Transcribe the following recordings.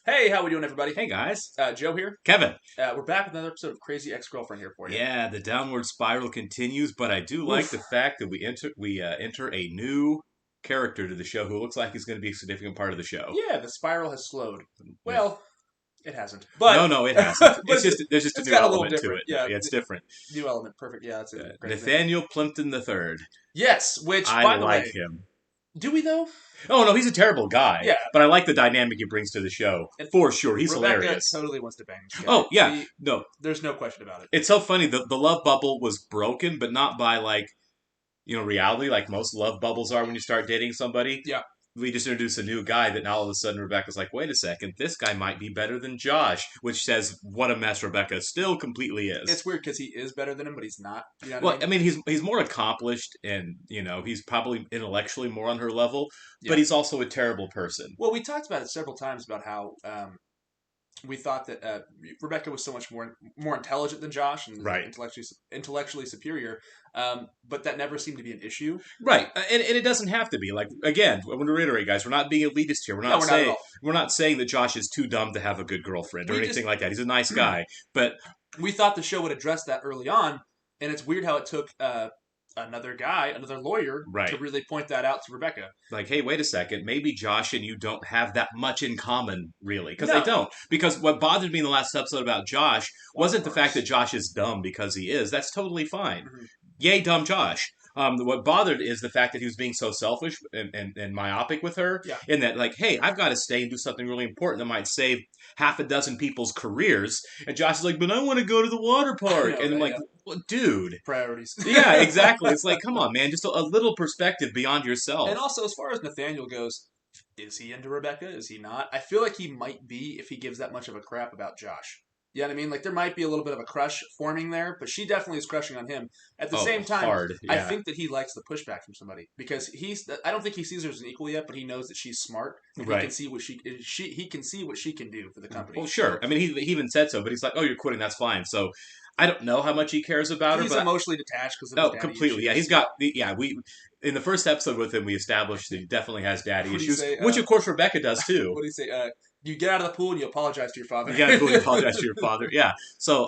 Hey, how we doing, everybody? Hey guys, Joe here. Kevin. We're back with another episode of Crazy Ex-Girlfriend here for you. Yeah, the downward spiral continues, but I do like Oof. the fact that we enter a new character to the show who looks like he's going to be a significant part of the show. Yeah, the spiral has slowed. Yeah. Well, it hasn't. But No, it hasn't. but It's just there's just a it's new got a little element to different. it. Yeah, Yeah, it's different. new element. Perfect. Yeah, that's a great thing. Nathaniel Plimpton III. Yes, which, I by the like way, him. do we though? Oh no, he's a terrible guy. Yeah. But I like the dynamic he brings to the show And for sure. He's Rebecca hilarious. totally wants to bang this guy. Oh yeah, no, There's no question about it. it's so funny. The love bubble was broken, but not by reality, like most love bubbles are when you start dating somebody. Yeah. We just introduce a new guy that now all of a sudden Rebecca's like, wait a second, this guy might be better than Josh, which says what a mess Rebecca still completely is. It's weird because he is better than him, but he's not. You know Well, what I mean, he's more accomplished and, he's probably intellectually more on her level, Yeah. but he's also a terrible person. Well, we talked about it several times about how we thought that Rebecca was so much more intelligent than Josh and Right. intellectually superior, but that never seemed to be an issue. Right, and it doesn't have to be. Like, again, I want to reiterate, guys, we're not being elitist here. No, we're not at all. We're not saying that Josh is too dumb to have a good girlfriend or anything like that. He's a nice guy, but We thought the show would address that early on, and it's weird how it took another lawyer, Right. to really point that out to Rebecca. like, hey, wait a second, maybe Josh and you don't have that much in common, really. Because No. they don't. Because what bothered me in the last episode about Josh wasn't the Of course. fact that Josh is dumb because he is. That's totally fine. Mhm. Yay, dumb Josh. What bothered is the fact that he was being so selfish and myopic with her. Yeah. In that, like, hey, I've got to stay and do something really important that might save half a dozen people's careers. And Josh is like, but I want to go to the water park. know, and I'm right, like, yeah. well, dude. Priorities. Yeah, exactly. It's like, come on, man. Just a little perspective beyond yourself. And also, as far as Nathaniel goes, is he into Rebecca? Is he not? I feel like he might be if he gives that much of a crap about Josh. You know what I mean? Like, there might be a little bit of a crush forming there, but she definitely is crushing on him. At the same time, hard, I yeah. think that he likes the pushback from somebody because I don't think he sees her as an equal yet, but he knows that she's smart. And Right. He can see what he can see what she can do for the company. Well, sure. I mean, he even said so, but he's like, "Oh, you're quitting. That's fine." So, I don't know how much he cares about He's her, but emotionally detached because of his daddy completely. Yeah, issues. he's got. We in the first episode with him, we established that he definitely has daddy What do you issues, say, which of course Rebecca does too. What do you say? You get out of the pool and you apologize to your father. You gotta fully apologize to your father. Yeah. So,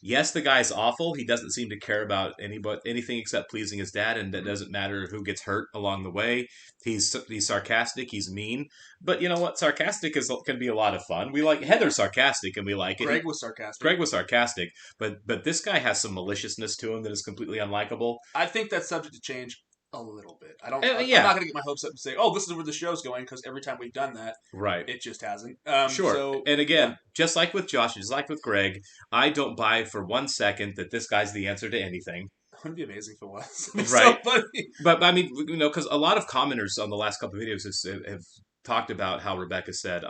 yes, the guy's awful. He doesn't seem to care about anything except pleasing his dad, and it doesn't matter who gets hurt along the way. He's sarcastic. He's mean. But you know what? Sarcastic can be a lot of fun. We like Heather's sarcastic, and we like it. Greg was sarcastic. Greg was sarcastic, but this guy has some maliciousness to him that is completely unlikable. I think that's subject to change a little bit. I'm Yeah. not going to get my hopes up and say, "Oh, this is where the show's going," because every time we've done that, Right. it just hasn't. Sure. So, and again, yeah. just like with Josh, just like with Greg, I don't buy for 1 second that this guy's the answer to anything. Wouldn't it be amazing if it was? It'd be Right. So funny. But I mean, because a lot of commenters on the last couple of videos have talked about how Rebecca said,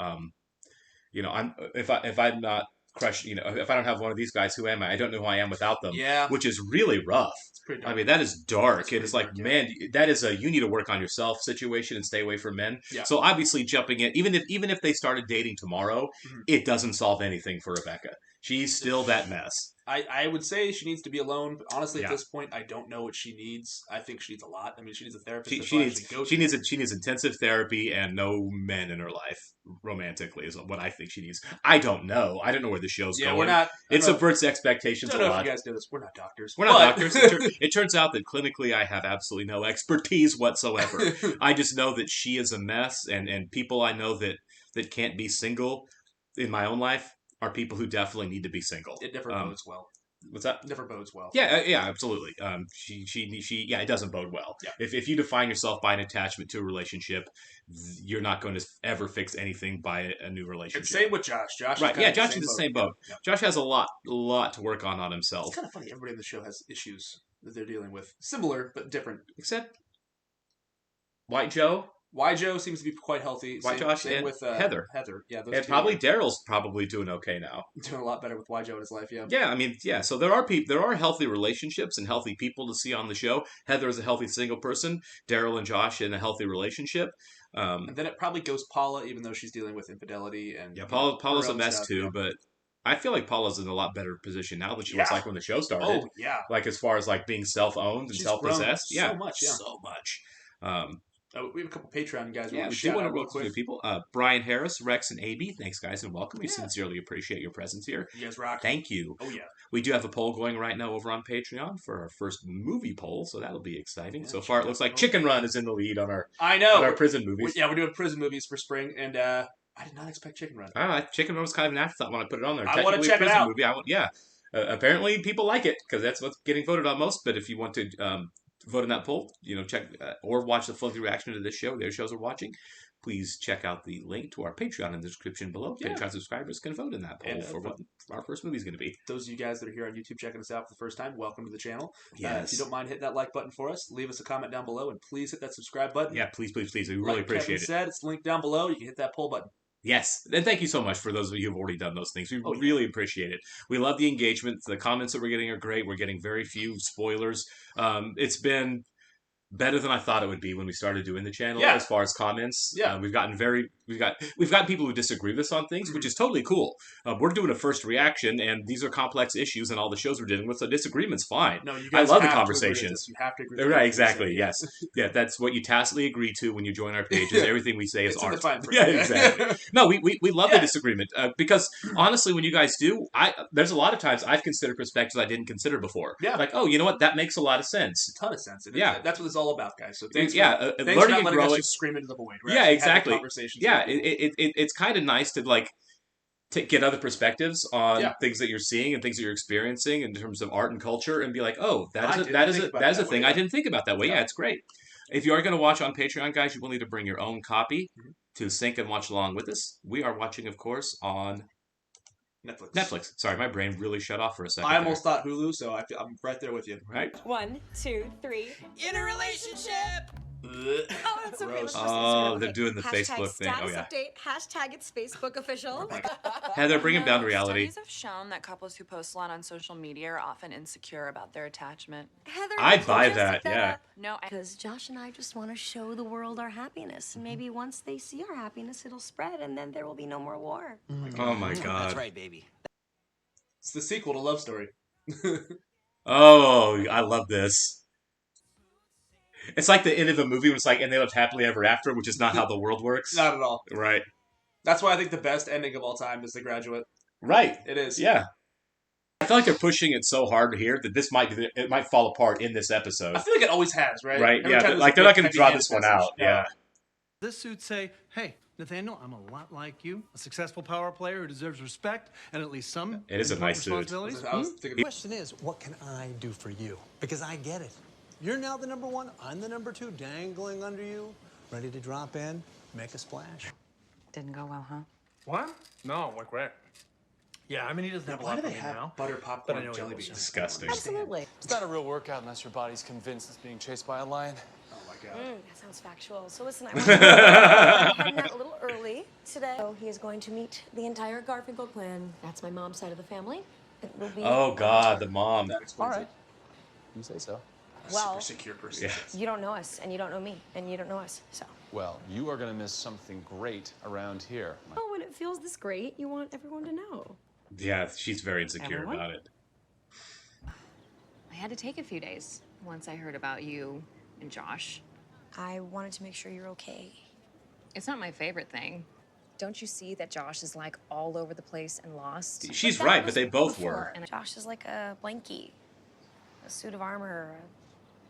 if I'm not crushed, if I don't have one of these guys, who am I? I don't know who I am without them. Yeah. Which is really rough. It's pretty dark. I mean, that is dark. It's It's like, pretty dark, man, that is you need to work on yourself situation and stay away from men. Yeah. So obviously jumping in, even if they started dating tomorrow, Mhm. it doesn't solve anything for Rebecca. She's still that mess. I would say she needs to be alone, but honestly, Yeah. at this point, I don't know what she needs. I think she needs a lot. I mean, she needs a therapist. She, that she she'll needs actually go she to. needs she needs intensive therapy and no men in her life romantically is what I think she needs. I don't know. I don't know where the show's Yeah, going. we're not. It subverts expectations I a don't know if lot. you guys know this. We're not doctors. We're not but- doctors. It turns out that clinically I have absolutely no expertise whatsoever. I just know that she is a mess, and people I know that can't be single in my own life are people who definitely need to be single. It never bodes well. What's that? Never bodes well. Yeah, absolutely. Yeah, it doesn't bode well. Yeah. If you define yourself by an attachment to a relationship, you're not going to ever fix anything by a new relationship. And same with Josh. Josh, Right? Is Yeah, kind of Josh is the same boat. Yeah. Josh has a lot to work on himself. It's kind of funny. Everybody in the show has issues that they're dealing with, similar but different. Except White Joe, Joe seems to be quite healthy. White Josh, same and with Heather. Heather, yeah, those and two probably are Daryl's probably doing okay now. doing a lot better with Joe in his life. Yeah. Yeah, I mean, yeah. So there are healthy relationships and healthy people to see on the show. Heather is a healthy single person. Daryl and Josh in a healthy relationship. And then it probably goes Paula, even though she's dealing with infidelity and Yeah, you know, Paula's her a own mess stuff, too, yeah. but I feel like Paula's in a lot better position now than she was Yeah. like when the show started. Oh yeah, Like as far as like being self-owned and She's self-possessed. grown Yeah, so much, yeah. so much. We have a couple Patreon guys. Yeah, we do shout want to out real welcome a quick. few people. Brian Harris, Rex, and AB. Thanks, guys, and welcome. We Yeah. sincerely appreciate your presence here. You guys rock. Thank you. Oh, yeah. We do have a poll going right now over on Patreon for our first movie poll, so that'll be exciting. Yeah, so far, it looks like Chicken Run is in the lead on our prison movies. We're doing prison movies for spring, and I did not expect Chicken Run. Chicken Run was kind of an afterthought when I put it on there. I want to check it out. Movie. Apparently, people like it because that's what's getting voted on most. But if you want to vote in that poll, check or watch the full reaction to this show. Their shows are watching. Please check out the link to our Patreon in the description below. Yeah. Patreon subscribers can vote in that poll for what our first movie is going to be. Those of you guys that are here on YouTube checking us out for the first time, welcome to the channel. Yes. If you don't mind hitting that like button for us, leave us a comment down below, and please hit that subscribe button. Yeah, please. We really appreciate it. It's linked down below. You can hit that poll button. Yes, and thank you so much for those of you who've already done those things. We really appreciate it. We love the engagement. The comments that we're getting are great. We're getting very few spoilers. It's been better than I thought it would be when we started doing the channel as far as comments. Yeah. We've gotten people who disagree with us on things, which is totally cool. We're doing a first reaction, and these are complex issues and all the shows we're dealing with, so disagreement's fine. No, you guys I love the conversations. You have to agree with Right, exactly, yes. Yeah, that's what you tacitly agree to when you join our pages. Everything we say is art. Yeah, exactly. No, we love the disagreement because, honestly, when you guys do, there's a lot of times I've considered perspectives I didn't consider before. Yeah. Like, oh, you know what? That makes a lot of sense. A ton of sense. That's what it's all about, guys. So thanks learning and growing. Just scream into the void. Right? Yeah, exactly. Yeah, it's kind of nice to get other perspectives on things that you're seeing and things that you're experiencing in terms of art and culture, and be like, oh, that is a thing I didn't think about that way. Yeah, it's great. If you are going to watch on Patreon, guys, you will need to bring your own copy to sync and watch along with us. We are watching, of course, on Netflix. Sorry, my brain really shut off for a second. I almost thought Hulu, so I'm right there with you. Right. 1, 2, 3. In a relationship. Oh, that's so gross. Oh, they're doing the Facebook thing. Oh, yeah. Update. Hashtag it's Facebook official. Heather, bring him down to reality. Studies have shown that couples who post a lot on social media are often insecure about their attachment. Heather, I'd buy that, yeah. No, because Josh and I just want to show the world our happiness. And maybe once they see our happiness, it'll spread, and then there will be no more war. Oh, my God. That's right, baby. It's the sequel to Love Story. Oh, I love this. It's like the end of a movie when it's like, and they lived happily ever after, which is not how the world works. Not at all. Right. That's why I think the best ending of all time is The Graduate. Right. It is. Yeah. I feel like they're pushing it so hard here that it might fall apart in this episode. I feel like it always has, right? Right. They're not going to draw this one out. Yeah. This suit say, hey, Nathaniel, I'm a lot like you, a successful power player who deserves respect and at least some It is a nice suit. The question is, what can I do for you? Because I get it. You're now the number one, I'm the number two, dangling under you, ready to drop in, make a splash. didn't go well, huh? What? No, went great. Yeah, I mean, he doesn't have a lot Why do for they me have now. butter popcorn I know jelly he beans? will. Disgusting. Absolutely. It's not a real workout unless your body's convinced it's being chased by a lion. Oh my God. That sounds factual. So listen, I'm heading out a little early today. So he is going to meet the entire Garfunkel clan. That's my mom's side of the family. It will be. Oh God, the mom. That explains All it. right. You say so. Well, Super secure person. Yeah. you don't know us, and you don't know me, and you don't know us. So. Well, you are going to miss something great around here. Oh, when it feels this great, you want everyone to know. Yeah, she's very insecure Everyone? about it. I had to take a few days once I heard about you and Josh. I wanted to make sure you're okay. It's not my favorite thing. Don't you see that Josh is like all over the place and lost? She's that right, but was they both before. were. And Josh is like a blankie, a suit of armor,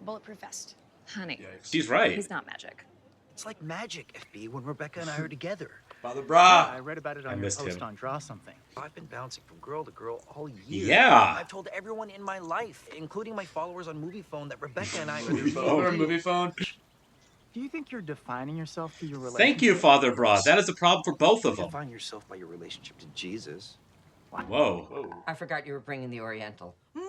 a bulletproof vest. Honey, She's right. he's not magic. It's like magic, FB, when Rebecca and I are together. Father Yeah, Bra. I read about it I on your missed post him. on Draw Something. I've been bouncing from girl to girl all year. Yeah. I've told everyone in my life, including my followers on Movie Phone, that Rebecca and I are the Over a movie phone. Do you think you're defining yourself through your relationship? Thank you, Father Bra. That is a problem for both of You them. define yourself by your relationship to Jesus. Whoa. Whoa. I forgot you were bringing the Oriental. Oh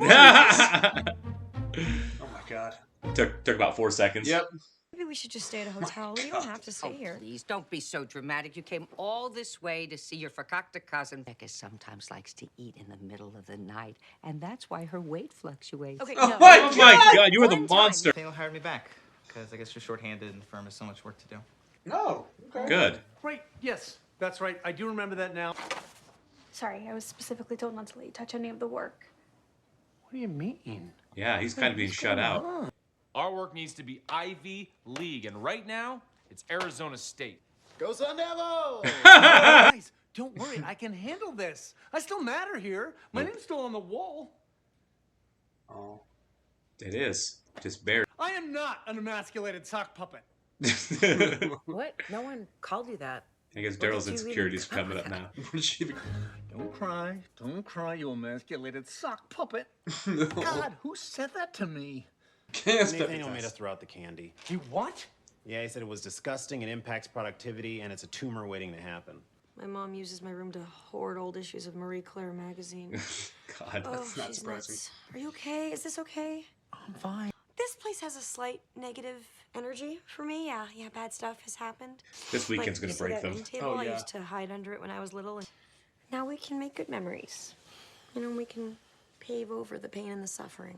my God. took about 4 seconds. Yep. Maybe we should just stay at a hotel. We don't have to stay here. Please don't be so dramatic. You came all this way to see your fakakta cousin. Becca sometimes likes to eat in the middle of the night, and that's why her weight fluctuates. Okay, Oh no. my Oh my God, you were the One time. monster. Nathaniel hired me back because I guess you're shorthanded and the firm has so much work to do. No. Okay. Good. Right, yes, that's right. I do remember that now. Sorry, I was specifically told not to let you touch any of the work. What do you mean? Yeah, he's kind of being shut out. Our work needs to be Ivy League, and right now, it's Arizona State. Go Sun Devils! Guys, don't worry, I can handle this. I still matter here. My name's still on the wall. Oh. It is. Just barely. I am not an emasculated sock puppet. What? No one called you that. I guess What did Daryl's you even insecurities come coming with up that? now. Don't cry, you emasculated sock puppet. God, who said that to me? Nathaniel made us throw out the candy. You what? Yeah, he said it was disgusting and impacts productivity, and it's a tumor waiting to happen. My mom uses my room to hoard old issues of Marie Claire magazine. God, Oh, that's not she's surprising. nuts. Are you okay? Is this okay? I'm fine. This place has a slight negative energy for me. Yeah, bad stuff has happened. This weekend's Like, gonna you see break that them. end table? Oh, I yeah. used to hide under it when I was little. And now we can make good memories. You know, we can pave over the pain and the suffering.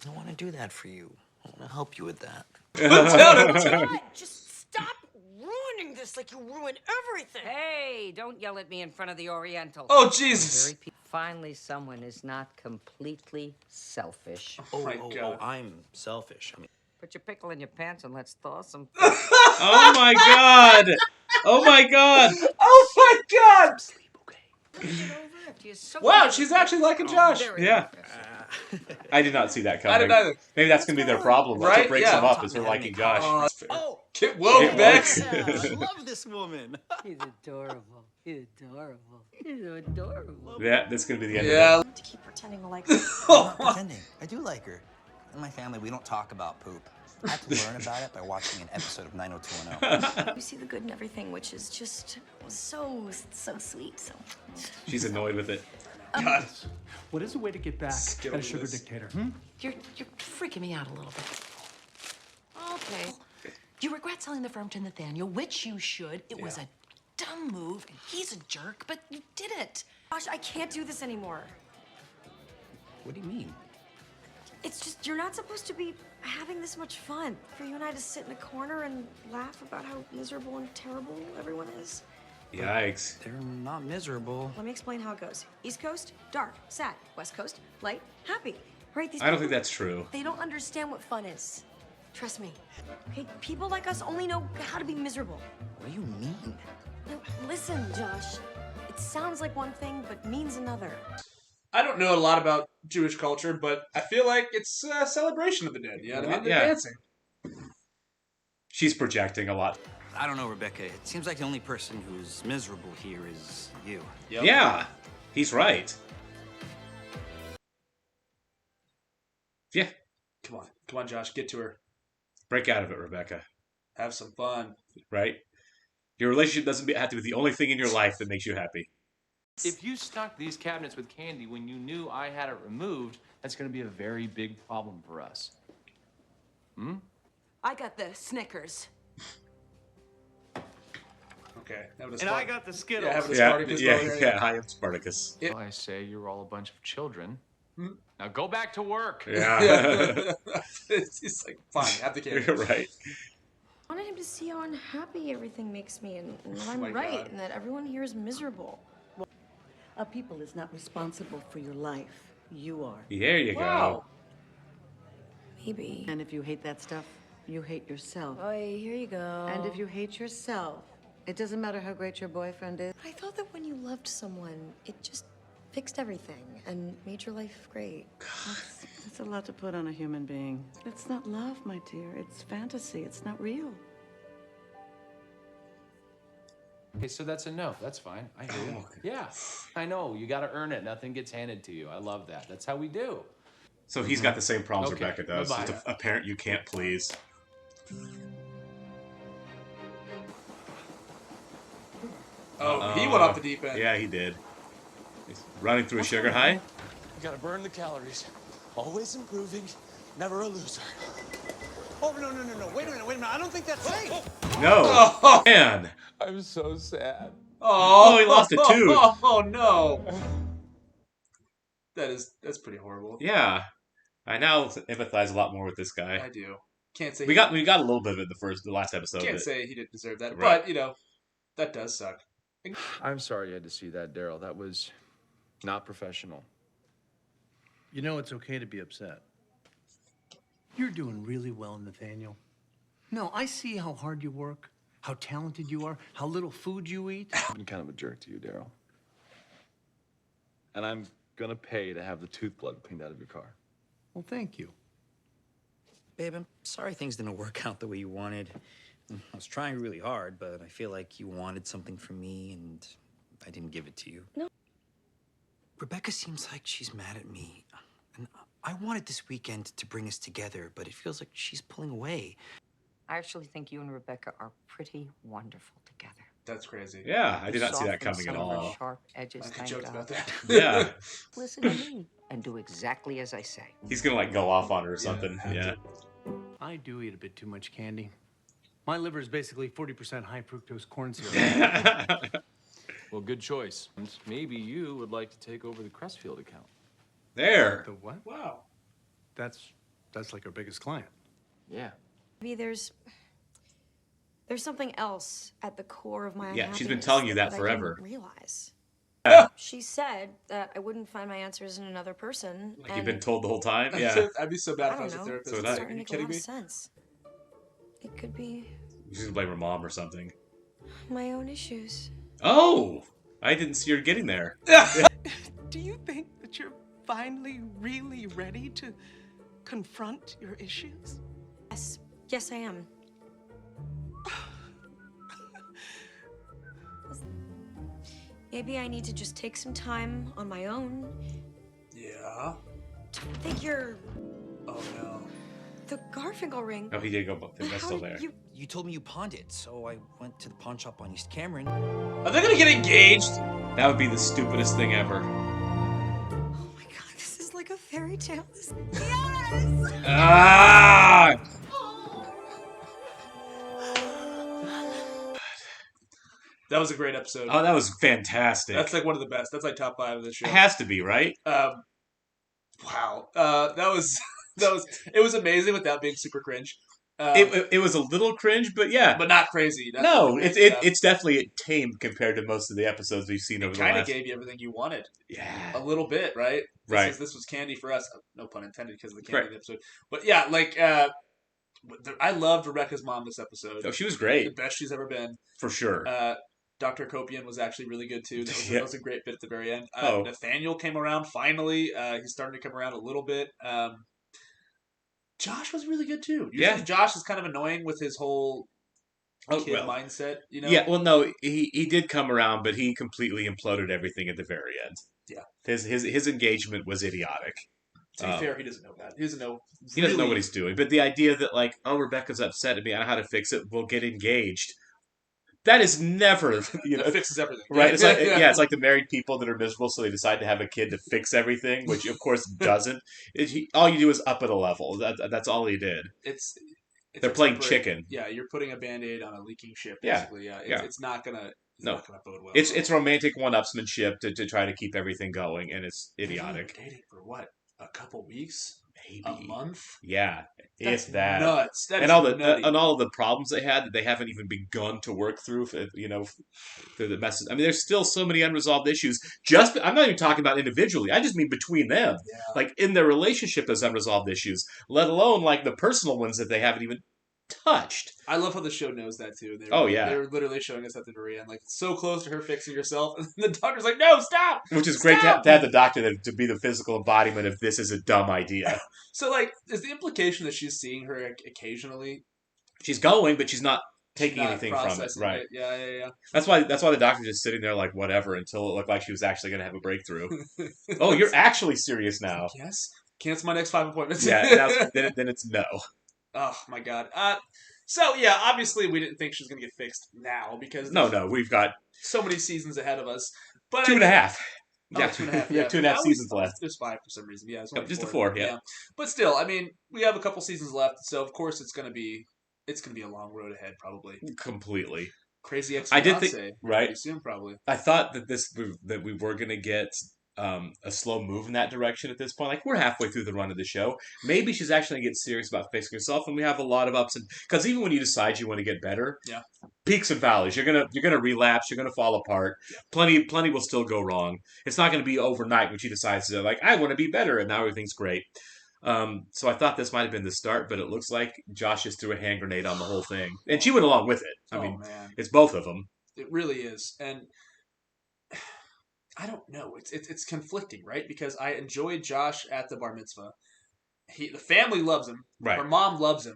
I want to do that for you. I want to help you with that. God, just stop ruining this like you ruin everything. Hey, don't yell at me in front of the Oriental. Oh, Jesus. Finally, someone is not completely selfish. my God. I'm selfish. I mean, Put your pickle in your pants and let's thaw some. Oh my God! Oh my God! Oh my God! sleep, okay? Wow, she's actually liking Josh. Yeah. I did not see that coming. I didn't either. Maybe that's gonna be their problem. That's Right? what breaks Yeah. them up is her liking Josh. Oh, Get woke, Get Bex. woke. I love this woman. He's adorable. He's adorable. He's adorable. Yeah, that's gonna be the end Yeah. of it. To keep pretending to like her. I'm not pretending. I do like her. In my family, we don't talk about poop. I had to learn about it by watching an episode of 90210. You see the good in everything, which is just so sweet. So She's annoyed with it. God. What is a way to get back at a sugar this. dictator? You're freaking me out a little bit. Okay. You regret selling the firm to Nathaniel, which you should. It was a dumb move, and he's a jerk, but you did it. Gosh, I can't do this anymore. What do you mean? It's just, you're not supposed to be having this much fun. For you and I to sit in a corner and laugh about how miserable and terrible everyone is. Yikes. They're not miserable. Let me explain how it goes. East Coast, dark, sad. West Coast, light, happy. Right? These I don't people, think that's true. they don't understand what fun is. Trust me. Okay, people like us only know how to be miserable. What do you mean? Now, listen, Josh. It sounds like one thing, but means another. I don't know a lot about Jewish culture, but I feel like it's a celebration of the dead. You know what I mean? They're Yeah. dancing. She's projecting a lot. I don't know, Rebecca. It seems like the only person who's miserable here is you. Yep. Yeah, he's right. Yeah, Come on, Josh, get to her. break out of it, Rebecca. Have some fun. Right? Your relationship doesn't have to be the only thing in your life that makes you happy. If you stocked these cabinets with candy when you knew I had it removed, that's going to be a very big problem for us. I got the Snickers. Okay. Having a And I got the Skittles. Yeah, having a Yeah, Spartacus yeah, going, yeah. Hi, I'm Spartacus. Well, I say you're all a bunch of children. Now go back to work. Yeah, It's like, fine, have the candy. you're right. I wanted him to see how unhappy everything makes me and that I'm my right God. and that everyone here is miserable. A people is not responsible for your life. You are. There you Wow. Maybe. And if you hate that stuff, you hate yourself. Oy, here you go. And if you hate yourself, it doesn't matter how great your boyfriend is. I thought that when you loved someone, it just fixed everything and made your life great. That's a lot to put on a human being. It's not love, my dear. It's fantasy. It's not real. Okay, so that's a no. That's fine. I hear you. Yeah, I know. You got to earn it. Nothing gets handed to you. I love that. That's how we do. So he's got the same problems Okay, Rebecca does. bye-bye. Just a parent you can't please. Oh, he went off the deep end. Yeah, he did. He's running through a sugar high. You gotta burn the calories. Always improving, never a loser. Oh, no. Wait a minute. I don't think that's safe. No, man. I'm so sad. Oh, he lost a tooth. Oh no. That's pretty horrible. Yeah, I now empathize a lot more with this I guy. do. Can't say We got a little bit of it the last episode. Can't but- say he didn't deserve that, Right. but you know, that does suck. I'm sorry you had to see that, Daryl. That was not professional. You know it's okay to be upset. You're doing really well, Nathaniel. No, I see how hard you work, how talented you are, how little food you eat. I've been kind of a jerk to you, Daryl. And I'm gonna pay to have the tooth blood cleaned out of your car. Well, thank you. Babe, I'm sorry things didn't work out the way you wanted. I was trying really hard, but I feel like you wanted something from me and I didn't give it to you. No. Rebecca seems like she's mad at me. And I wanted this weekend to bring us together, but it feels like she's pulling away. I actually think you and Rebecca are pretty wonderful together. That's crazy. Yeah, I did not see that Soften coming at some of her all. sharp edges, I thank joked God. about that. Yeah. Listen to me and do exactly as I say. He's gonna like go off on her or something. Yeah. I do eat a bit too much candy. My liver is basically 40% high fructose corn syrup. Well, good choice. Maybe you would like to take over the Crestfield account. There. The what? Wow. That's like our biggest client. Yeah. Maybe there's something else at the core of my Yeah, she's been unhappiness telling you that I forever. didn't realize. Yeah. She said that I wouldn't find my answers in another person. Like you've been told the whole time? Yeah. So, I'd be so bad I if I was a don't know. therapist. So It's would I. starting Are you to make a lot kidding of me? sense. It could be She's gonna blame her mom or something. my own issues. Oh! I didn't see her getting there. Do you think that you're finally really ready to confront your issues? Yes, I am. Maybe I need to just take some time on my own. Yeah. To figure Oh no. the Garfinkel ring. Oh, he did go, that's How still did there. You told me you pawned it, so I went to the pawn shop on East Cameron. Are they gonna get engaged? That would be the stupidest thing ever. Oh my god, this is like a fairy tale. Yes! Ah! That was a great episode. Oh, that was fantastic. That's like one of the best. That's like top 5 of the show. It has to be, right? Wow. That was it was amazing without being super cringe. It was a little cringe, but yeah. But not crazy. That's No, what it's definitely tame compared to most of the episodes we've seen over the kind last. of gave you everything you wanted. Yeah. A little bit, right? Right. This was candy for us. No pun intended because of the candy episode. But yeah, like I loved Rebecca's mom this episode. Oh, she was great. The best she's ever been. For sure. Dr. Copian was actually really good too. That was a great bit at the very end. Nathaniel came around finally. He's starting to come around a little bit. Josh was really good too. Usually Josh is kind of annoying with his whole kid mindset, you know? Yeah, well, no, he did come around, but he completely imploded everything at the very end. Yeah. His engagement was idiotic. To be fair, he doesn't know that. He doesn't know. He doesn't know what he's doing. But the idea that like, oh, Rebecca's upset at me, I know how to fix it. We'll get engaged. That is never, that fixes everything, right? It's like it's like the married people that are miserable, so they decide to have a kid to fix everything, which of course doesn't. All you do is up it a level. That's all he did. They're playing chicken. Yeah, you're putting a Band-Aid on a leaking ship. Yeah, Basically, It's not gonna. Not gonna bode well. It's romantic one-upsmanship to try to keep everything going, and it's idiotic. Dating for what? A couple weeks? Maybe a month? Yeah, That's if that. Nuts. That and is all the nutty. and all of the problems they had that they haven't even begun to work through. Through the messes. I mean, there's still so many unresolved issues. I'm not even talking about individually. I just mean between them. Yeah. Like in their relationship, there's unresolved issues. Let alone like the personal ones that they haven't even touched. I love how the show knows that too. They're literally showing us at the very end, like so close to her fixing herself, and the doctor's like, "No, stop!" Which is great to have the doctor to be the physical embodiment of this is a dumb idea. So, like, is the implication that she's seeing her occasionally? She's going, but she's not taking anything from it, right? Yeah. That's why the doctor's just sitting there like whatever until it looked like she was actually going to have a breakthrough. Oh, you're actually serious now. Yes. Cancel my next 5 appointments. Yeah. Then it's no. Oh my god. So yeah, obviously we didn't think she was gonna get fixed now because no, we've got so many seasons ahead of us. But 2.5. Yeah, 2.5. Yeah, 2.5 seasons left. There's 5 for some reason. Yeah, just the 4. Yeah, but still, I mean, we have a couple seasons left, so of course it's gonna be a long road ahead, probably. Completely Crazy ex. I did think right soon, probably. I thought that we were gonna get a slow move in that direction at this point. Like we're halfway through the run of the show. Maybe she's actually gonna get serious about fixing herself, and we have a lot of ups and because even when you decide you want to get better, peaks and valleys. You're gonna relapse. You're gonna fall apart. Yeah. Plenty will still go wrong. It's not gonna be overnight when she decides to like I want to be better, and now everything's great. So I thought this might have been the start, but it looks like Josh just threw a hand grenade on the whole thing, and she went along with it. I mean, man. it's both of them. It really is, and I don't know. It's conflicting, right? Because I enjoyed Josh at the bar mitzvah. The family loves him. Right. Her mom loves him,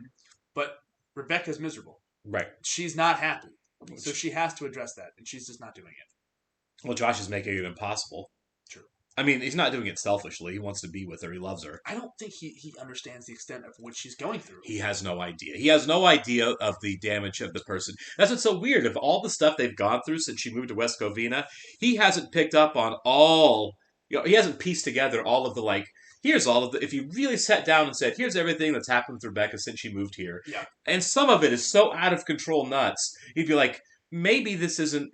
but Rebecca's miserable. Right. She's not happy, so she has to address that, and she's just not doing it. Well, Josh is making it impossible. True. I mean, he's not doing it selfishly. He wants to be with her. He loves her. I don't think he understands the extent of what she's going through. He has no idea. He has no idea of the damage of the person. That's what's so weird. Of all the stuff they've gone through since she moved to West Covina, he hasn't picked up on all. He hasn't pieced together all of the here's all of the. If you really sat down and said, here's everything that's happened with Rebecca since she moved here, yeah, and some of it is so out of control nuts, he'd be like, maybe this isn't,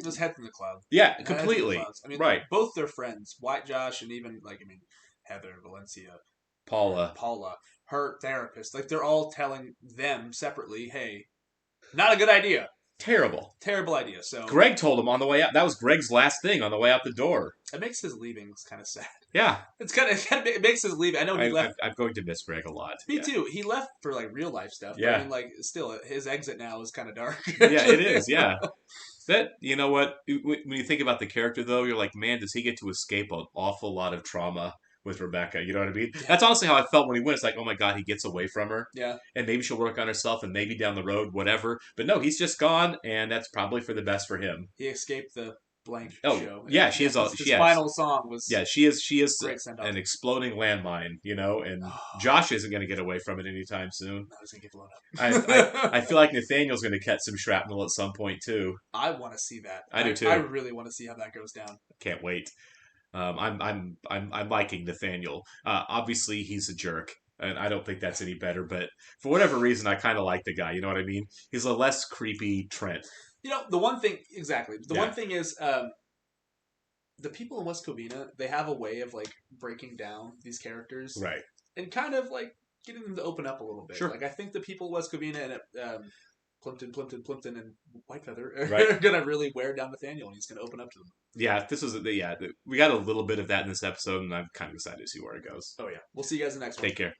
Just head from the cloud. Yeah, completely. I mean, right. Both their friends, White Josh, and even Heather, Valencia, Paula, her therapist, they're all telling them separately, hey, not a good idea. Terrible idea. So Greg told him on the way out. That was Greg's last thing on the way out the door. It makes his leaving kind of sad. Yeah, it makes his leaving. I know he left. I'm going to miss Greg a lot. Me too. He left for real life stuff. Yeah. But, still, his exit now is kind of dark. Yeah, it is. Yeah. That, you know what? When you think about the character, though, you're like, man, does he get to escape an awful lot of trauma with Rebecca? You know what I mean? Yeah. That's honestly how I felt when he went. It's like, oh my God, he gets away from her. Yeah. And maybe she'll work on herself, and maybe down the road, whatever. But no, he's just gone, and that's probably for the best for him. He escaped the blank show. Yeah, she is. His final song was. Yeah, she is an exploding landmine, and Josh isn't going to get away from it anytime soon. No, he's going to get blown up. I feel like Nathaniel's going to catch some shrapnel at some point too. I want to see that. I do too. I really want to see how that goes down. Can't wait. I'm liking Nathaniel. Obviously, he's a jerk, and I don't think that's any better. But for whatever reason, I kind of like the guy. You know what I mean? He's a less creepy Trent. The one thing exactly. One thing is, the people in West Covina, they have a way of breaking down these characters, right? And kind of getting them to open up a little bit. Sure. I think the people in West Covina and Plimpton, and Whitefeather are right. going to really wear down Nathaniel, and he's going to open up to them. Yeah, we got a little bit of that in this episode, and I'm kind of excited to see where it goes. Oh yeah, we'll see you guys in the next one. Take care.